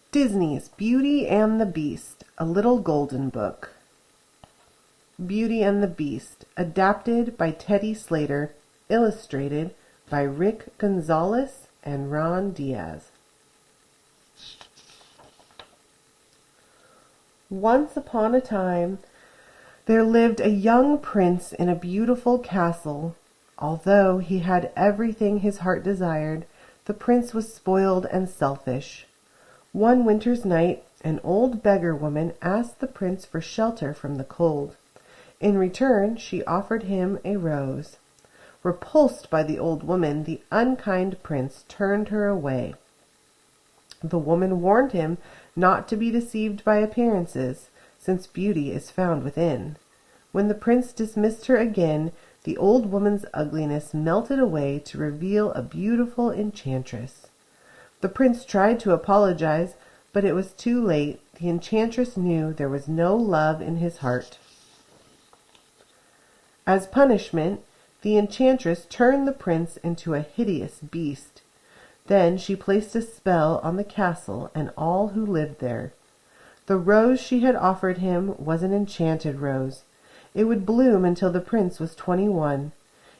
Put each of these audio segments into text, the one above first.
Disney's Beauty and the Beast, a little golden book. Beauty and the Beast, adapted by Teddy Slater, illustrated by Rick Gonzalez and Ron Diaz. Once upon a time, there lived a young prince in a beautiful castle. Although he had everything his heart desired, the prince was spoiled and selfish. One winter's night, an old beggar woman asked the prince for shelter from the cold. In return, she offered him a rose. Repulsed by the old woman, the unkind prince turned her away. The woman warned him not to be deceived by appearances, since beauty is found within. When the prince dismissed her again, the old woman's ugliness melted away to reveal a beautiful enchantress. The prince tried to apologize, but it was too late. The enchantress knew there was no love in his heart. As punishment, the enchantress turned the prince into a hideous beast. Then she placed a spell on the castle and all who lived there. The rose she had offered him was an enchanted rose. It would bloom until the prince was 21.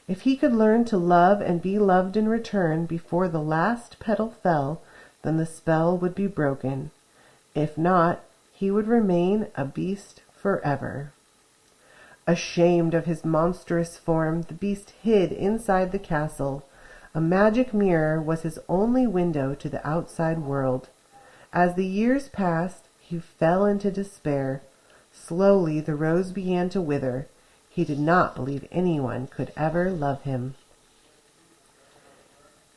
If he could learn to love and be loved in return before the last petal fell, then the spell would be broken. If not, he would remain a beast forever. Ashamed of his monstrous form, the beast hid inside the castle. A magic mirror was his only window to the outside world. As the years passed, he fell into despair. Slowly the rose began to wither. He did not believe anyone could ever love him.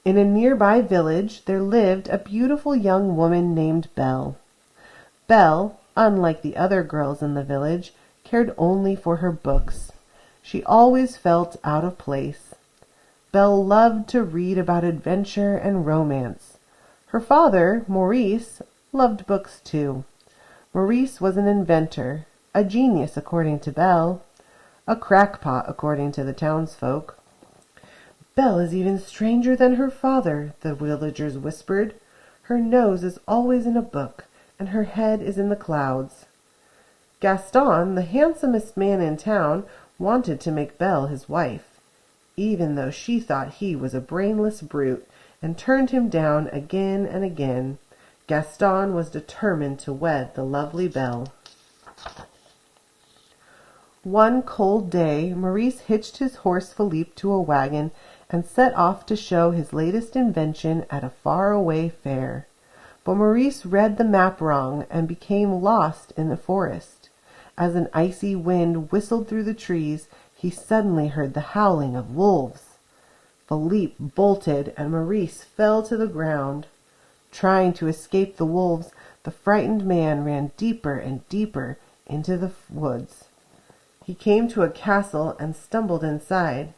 In a nearby village there lived a beautiful young woman named Belle. Belle, unlike the other girls in the village, cared only for her books. She always felt out of place. Belle loved to read about adventure and romance. Her father, Maurice, loved books too. Maurice was an inventor, a genius according to Belle, a crackpot according to the townsfolk. Belle is even stranger than her father, the villagers whispered. Her nose is always in a book, and her head is in the clouds. Gaston, the handsomest man in town, wanted to make Belle his wife, even though she thought he was a brainless brute, and turned him down again and again. Gaston was determined to wed the lovely Belle. One cold day, Maurice hitched his horse Philippe to a wagon and set off to show his latest invention at a faraway fair. But Maurice read the map wrong and became lost in the forest. As an icy wind whistled through the trees, he suddenly heard the howling of wolves. Philippe bolted and Maurice fell to the ground. Trying to escape the wolves, the frightened man ran deeper and deeper into the woods. He came to a castle and stumbled inside.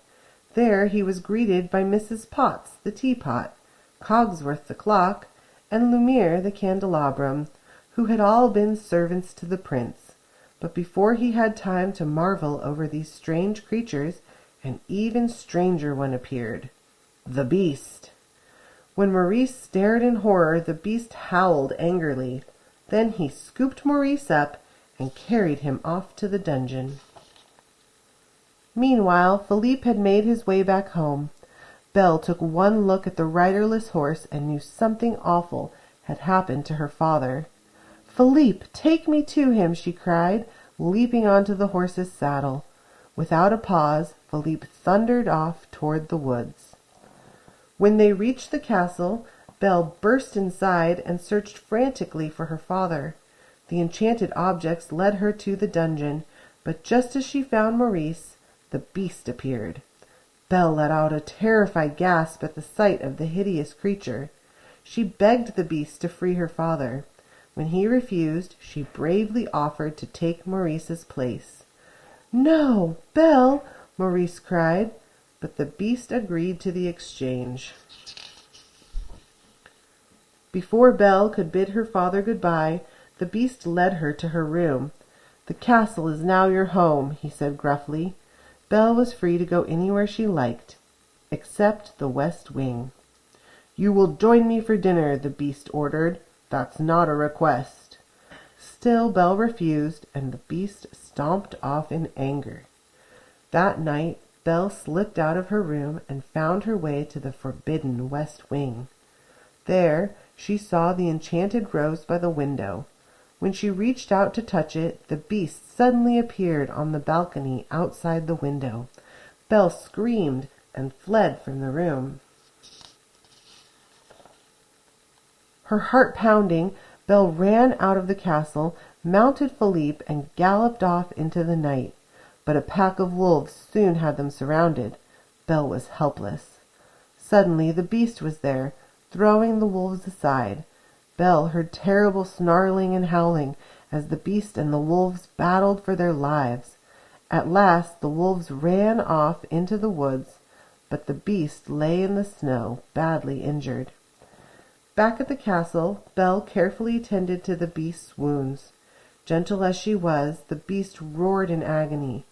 There he was greeted by Mrs. Potts, the teapot, Cogsworth, the clock, and Lumiere, the candelabrum, who had all been servants to the prince. But before he had time to marvel over these strange creatures, an even stranger one appeared, the beast. When Maurice stared in horror, the beast howled angrily. Then he scooped Maurice up and carried him off to the dungeon. Meanwhile, Philippe had made his way back home. Belle took one look at the riderless horse and knew something awful had happened to her father. "Philippe, take me to him!" she cried, leaping onto the horse's saddle. Without a pause, Philippe thundered off toward the woods. When they reached the castle, Belle burst inside and searched frantically for her father. The enchanted objects led her to the dungeon, but just as she found Maurice, the beast appeared. Belle let out a terrified gasp at the sight of the hideous creature. She begged the beast to free her father. When he refused, she bravely offered to take Maurice's place. "No, Belle!" Maurice cried, but the beast agreed to the exchange. Before Belle could bid her father goodbye, the beast led her to her room. "The castle is now your home," he said gruffly. Belle was free to go anywhere she liked, except the west wing. "You will join me for dinner," the beast ordered, That's not a request." Still Belle refused, and the beast stomped off in anger. That night Belle slipped out of her room and found her way to the forbidden west wing. There she saw the enchanted rose by the window. When she reached out to touch it, the beast suddenly appeared on the balcony outside the window. Belle screamed and fled from the room. Her heart pounding, Belle ran out of the castle, mounted Philippe, and galloped off into the night. But a pack of wolves soon had them surrounded. Belle was helpless. Suddenly the beast was there, throwing the wolves aside. Belle heard terrible snarling and howling as the beast and the wolves battled for their lives. At last the wolves ran off into the woods, but the beast lay in the snow, badly injured. Back at the castle, Belle carefully tended to the beast's wounds. Gentle as she was, the beast roared in agony.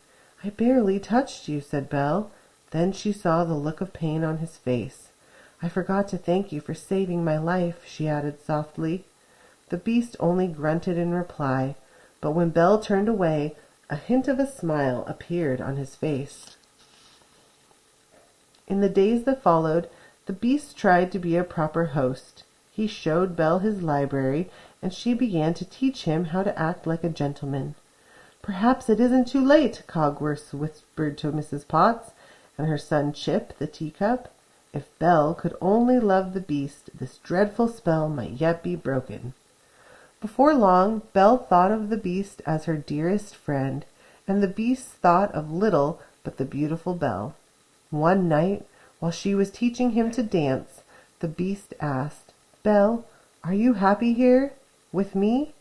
"I barely touched you," said Belle. Then she saw the look of pain on his face. "I forgot to thank you for saving my life," she added softly. The beast only grunted in reply, but when Belle turned away, a hint of a smile appeared on his face. In the days that followed, the beast tried to be a proper host. He showed Belle his library, and she began to teach him how to act like a gentleman. "Perhaps it isn't too late," Cogworth whispered to Mrs. Potts and her son Chip, the teacup. If Belle could only love the beast, this dreadful spell might yet be broken. Before long, Belle thought of the beast as her dearest friend, and the beast thought of little but the beautiful Belle. One night, while she was teaching him to dance, the beast asked, "Belle, are you happy here, with me?"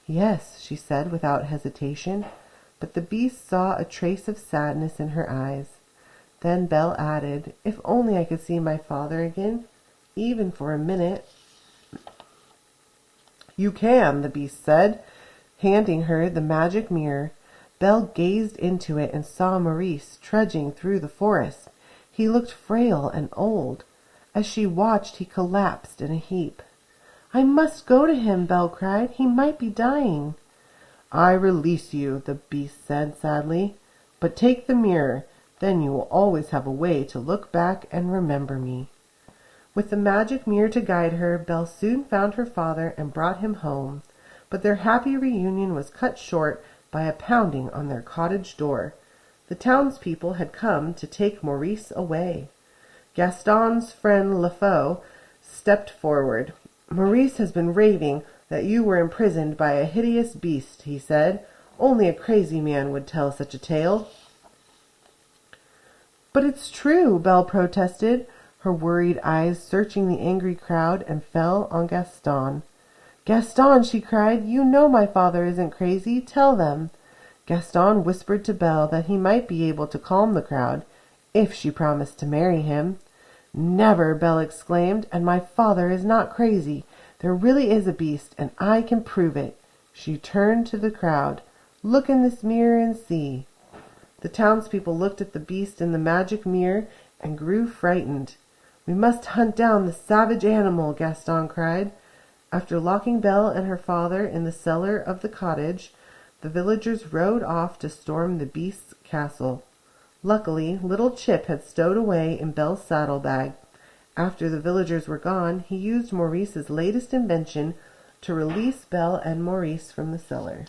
"Yes," she said without hesitation, but the beast saw a trace of sadness in her eyes. Then Belle added, "If only I could see my father again, even for a minute." "You can," the beast said, handing her the magic mirror. Belle gazed into it and saw Maurice trudging through the forest. He looked frail and old. As she watched, he collapsed in a heap. "I must go to him," Belle cried. "He might be dying." "I release you," the beast said sadly. "But take the mirror. Then you will always have a way to look back and remember me." With the magic mirror to guide her, Belle soon found her father and brought him home. But their happy reunion was cut short by a pounding on their cottage door. The townspeople had come to take Maurice away. Gaston's friend Lefaux stepped forward. "Maurice has been raving that you were imprisoned by a hideous beast," he said. "Only a crazy man would tell such a tale." "But it's true," Belle protested, her worried eyes searching the angry crowd, and fell on Gaston. "Gaston," she cried, "you know my father isn't crazy. Tell them." Gaston whispered to Belle that he might be able to calm the crowd, if she promised to marry him. "Never!" Belle exclaimed. "And my father is not crazy. There really is a beast, and I can prove it." She turned to the crowd. "Look in this mirror and see." The townspeople looked at the beast in the magic mirror and grew frightened. "We must hunt down the savage animal," Gaston cried. After locking Belle and her father in the cellar of the cottage, the villagers rode off to storm the beast's castle. Luckily, little Chip had stowed away in Belle's saddlebag. After the villagers were gone, he used Maurice's latest invention to release Belle and Maurice from the cellar.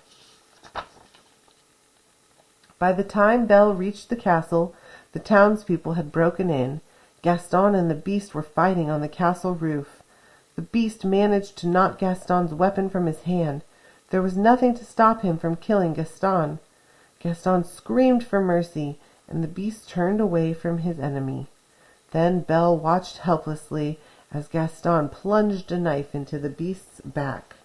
By the time Belle reached the castle, the townspeople had broken in. Gaston and the beast were fighting on the castle roof. The beast managed to knock Gaston's weapon from his hand. There was nothing to stop him from killing Gaston. Gaston screamed for mercy, and the beast turned away from his enemy. Then Belle watched helplessly as Gaston plunged a knife into the beast's back.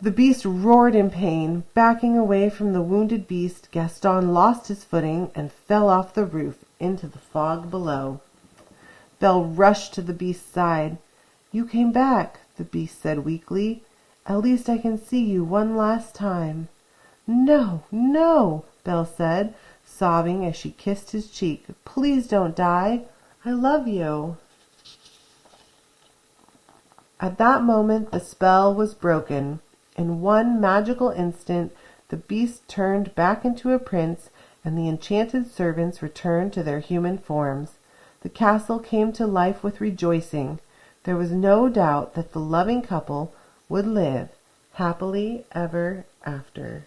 The beast roared in pain. Backing away from the wounded beast, Gaston lost his footing and fell off the roof into the fog below. Belle rushed to the beast's side. "You came back," the beast said weakly. "At least I can see you one last time." "No, no," Belle said, sobbing as she kissed his cheek. "Please don't die. I love you." At that moment the spell was broken. In one magical instant the beast turned back into a prince, and the enchanted servants returned to their human forms. The castle came to life with rejoicing. There was no doubt that the loving couple would live happily ever after.